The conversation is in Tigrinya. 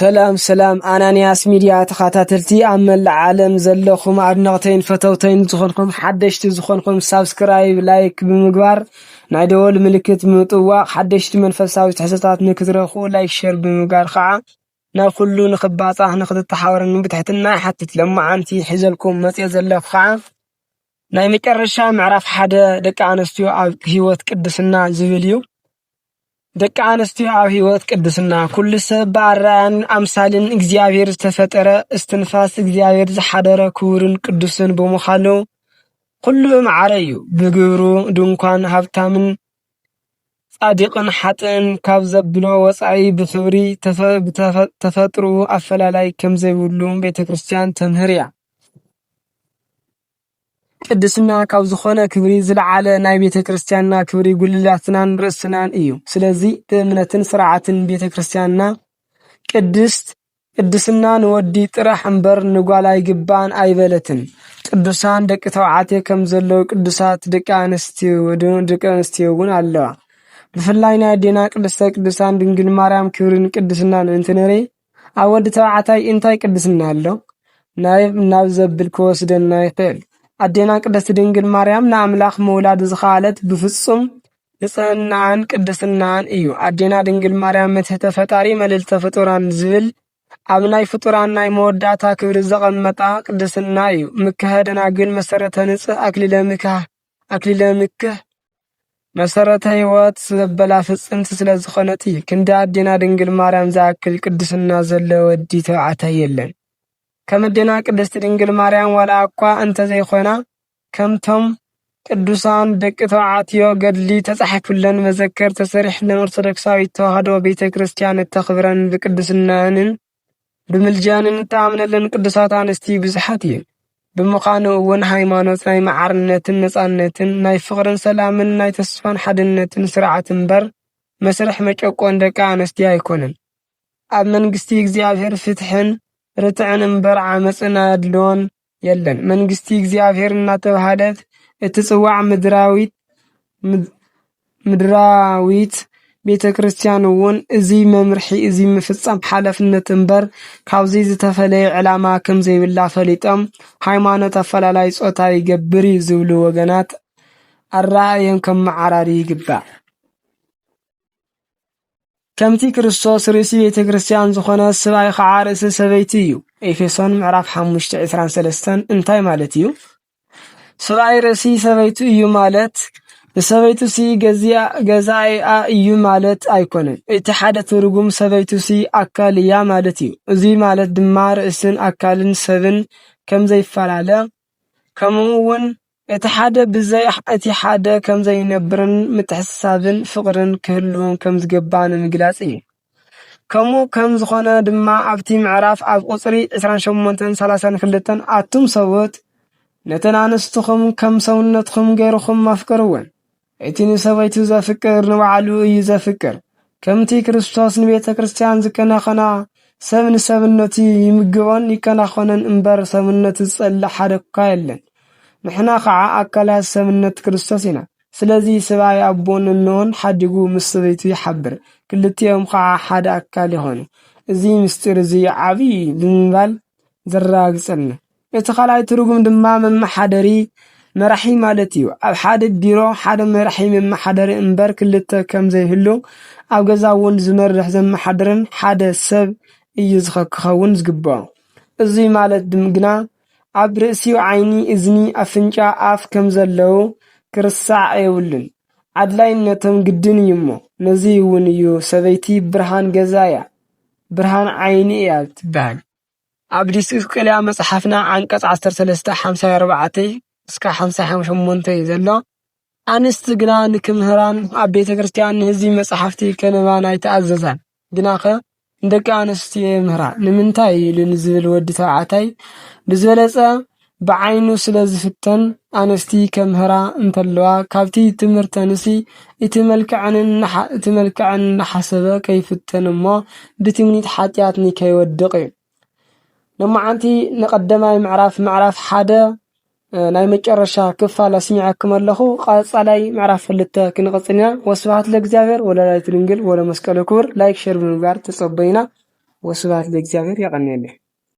ሰላም ኣናንያስ ሚድያ ተኸታተልቲ ኣብ መላእ ዓለም ዘለኹም ኣድነቕተይን ፈተውተይን ዝኾንኩም ሓደሽቲ ዝኾንኩም ሳብስክራይብ ላይክ ብምግባር ናይ ደወል ምልክት ብምጥዋቕ ሓደሽቲ መንፈሳዊ ትሕዝቶታት ንክትረኽቡ ላይክ ሼር ብምግባር ከዓ ናብ ኩሉ ንኽባፃሕ ንኽትተሓወረን ብትሕትና ይሓትት። ሎማዓንቲ ሒዘልኩም መፅአ ዘለኹ ከዓ ናይ መጨረሻ ምዕራፍ 1 ደቂ ኣንስትዮ ኣብ ህይወት ቅድስና ዝብል እዩ። ደቂ ኣንስትዮ ኣብ ህይወት ቅድስና ኩሉ ሰብ በኣርአያን ኣምሳልን እግዚአብሔር ዝተፈጠረ እስትንፋስ እግዚአብሔር ዝሓደረ ክቡርን ቅዱስን ብምዃኑ ኩሉ ማዕረ እዩ። ብግብሩ ድንኳን ሃብታምን ጻድቅን ሓጥን ካብ ዘብሎ ወፃኢ ብክብሪ ተፈጥሩ ኣፈላላይ ከም ዘይብሉ ቤተክርስቲያን ተምህር እያ። ቅድስና ካብ ዝኾነ ክብሪ ዝለዓለ ናይ ቤተክርስቲያንና ክብሪ ጉልላትናን ርእስናን እዩ። ስለዚ እምነትን ስርዓትን ቤተክርስቲያንና ቅድስና ንወዲ ጥራሕ እምበር ንጓል ኣይግባን ኣይበለትን። ቅዱሳን ደቂ ተባዕትዮ ከም ዘለው ቅዱሳት ደቂ ኣንስትዮ እውን ኣለዋ። ብፍላይ ናይ ኣዴና ቅድስተ ቅዱሳን ድንግል ማርያም ክብርን ቅድስናን እንትንሪ ኣብ ወዲ ተባዕታይ እንታይ ቅድስና ኣሎ? ናብ ዘብል ክወስደና ይኽእል። ኣዴና ቅድስት ድንግል ማርያም ንኣምላኽ መውላድ ዝኻለት ብፍጹም ንጽህናን ቅድስናን እዩ። ኣዴና ድንግል ማርያም መትሕተ ፈጣሪ መልዕልተ ፍጡራን ዝብል ኣብ ናይ ፍጡራን ናይ መወዳእታ ክብሪ ዘቐመጣ ቅድስና እዩ። ምክሐ ደናግል መሰረተ ንጽህ ኣክሊለ ምክህ መሰረተ ህይወት ዘበላ ፍጽምቲ ስለ ዝኾነት እዩ። ክንዲ ኣዴና ድንግል ማርያም ዝኣክል ቅድስና ዘለዎ ወዲ ተባዕታይ የለን። ከም ኣዴና ቅድስት ድንግል ማርያም ዋላ እኳ እንተዘይኾና ከምቶም ቅዱሳን ደቂ ተባዕትዮ ገድሊ ተጻሒፉለን መዘከር ተሰሪሕለን ኦርቶዶክሳዊት ተዋህዶ ቤተክርስቲያን ተኽብረን ብቅድስናንን ብምልጃንን ተኣምነለን ቅዱሳት ኣንስቲ ብዙሓት እየን። ብምዃኑ እውን ሃይማኖት ናይ ማዕርነትን ነጻነትን ናይ ፍቕርን ሰላምን ናይ ተስፋን ሓድነትን ስርዓት እምበር መስርሕ መጨቆን ደቂ ኣንስቲ ኣይኮነን። ኣብ መንግስቲ እግዚአብሔር ፍትሕን ርትዕን እምበር ዓመፅን ኣድልዎን የለን። መንግስቲ እግዚአብሔር እናተባህለት እትጽዋዕ ምድራዊት ቤተክርስቲያን እውን እዚ መምርሒ እዚ ምፍጻም ሓላፍነት እምበር ካብዚ ዝተፈለየ ዕላማ ከም ዘይብላ ፈሊጦም ሃይማኖት ኣፈላላይ ጾታ ይገብር ዝብሉ ወገናት ኣረኣዮም ከም መዓራሪ ይግባእ። ከምቲ ክርስቶስ ርእሲ ቤተክርስቲያን ዝኾነ ሰብኣይ ከዓ ርእሲ ሰበይቲ እዩ። ኤፌሶን ምዕራፍ 5:23 እንታይ ማለት እዩ? ሰብኣይ ርእሲ ሰበይቲ እዩ ማለት ንሰበይቲ ገዛኢኣ እዩ ማለት ኣይኮነን። እቲ ሓደ ትርጉም ሰበይቲ ኣካል እያ ማለት እዩ። እዚ ማለት ድማ ርእስን ኣካልን ሰብን ከም ዘይፈላለ ከምኡውን እቲ ሓደ ብዘይ እቲ ሓደ ከም ዘይነብርን ምትሕስሳብን ፍቕርን ክህልዎም ከም ዝገባን ምግላጽ እዩ። ከምኡ ከም ዝኾነ ድማ ኣብቲ ምዕራፍ ኣብ ቁጽሪ 28:32 ኣቱም ሰብኡት ነተን ኣንስትኹም ከም ሰውነትኹም ገይርኹም ኣፍቅርወን። እቲ ንሰበይቱ ዘፍቅር ንባዕሉ እዩ ዘፍቅር። ከምቲ ክርስቶስ ንቤተ ክርስቲያን ዝከናኸና ሰብ ንሰብነቱ ይምግቦን ይከናኸነን እምበር ሰብነቱ ዝጸልእ ሓደ እኳ የለን። ንሕና ከዓ ኣካላት ሰብነት ክርስቶስ ኢና። ስለዚ ሰብኣይ ኣቦን እኖን ሓዲጉ ምስ ሰበይቱ ይሓብር፣ ክልቲኦም ከዓ ሓደ ኣካል ይኾኑ። እዚ ምስጢር እዚ ዓብይ ብምባል ዘረጋግጸልና። እቲ ካልኣይ ትርጉም ድማ መማሓደሪ መራሒ ማለት እዩ። ኣብ ሓደ ቢሮ ሓደ መራሒ መማሓደሪ እምበር ክልተ ከም ዘይህሉ ኣብ ገዛ እውን ዝመርሕ ዘመሓድርን ሓደ ሰብ እዩ ዝኽኸውን ዝግባኦ። እዚ ማለት ድምግና ኣብ ርእሲ ዓይኒ እዝኒ ኣፍንጫ ኣፍ ከም ዘለው ክርስሳዕ የብሉን። ኣድላይነቶም ግድን እዩ እሞ ነዚ እውን እዩ ሰበይቲ ብርሃን ገዛ እያ፣ ብርሃን ዓይኒ እያ ትበሃል። ኣብ ዲስቅልያ መጽሓፍና አንቀጽ 13:54-58 ዘሎ ኣንስቲ ግና ንክምህራን ኣብ ቤተ ክርስቲያን ንህዝቢ መጽሓፍቲ ከነባን ኣይተኣዘዛን። ግናኸ ደቂ ኣንስትዮ ምህራ ንምንታይ ኢሉ ንዝብል ወዲ ተባዕታይ ብዝበለጸ ብዓይኑ ስለ ዝፍተን ኣንስቲ ከምህራ እንተለዋ ካብቲ ትምህርተንሲ እቲ መልክዕን እናሓሰበ ከይፍተን እሞ ብትምኒት ሓጢኣት ከይወድቕ እዩ። ሎማዓንቲ ንቐዳማይ ምዕራፍ 1 ናይ መጨረሻ ክፋል ኣስሚዓኩም ኣለኹ። ቀጻላይ ምዕራፍ 2 ክንቀጽልና። ወስብሐት ለእግዚአብሔር ወለወላዲቱ ድንግል ወለመስቀሉ ክቡር። ላይክ ሼር ብምግባር ተጸበዩና። ወስብሐት ለእግዚአብሔር። ይቀኒየለ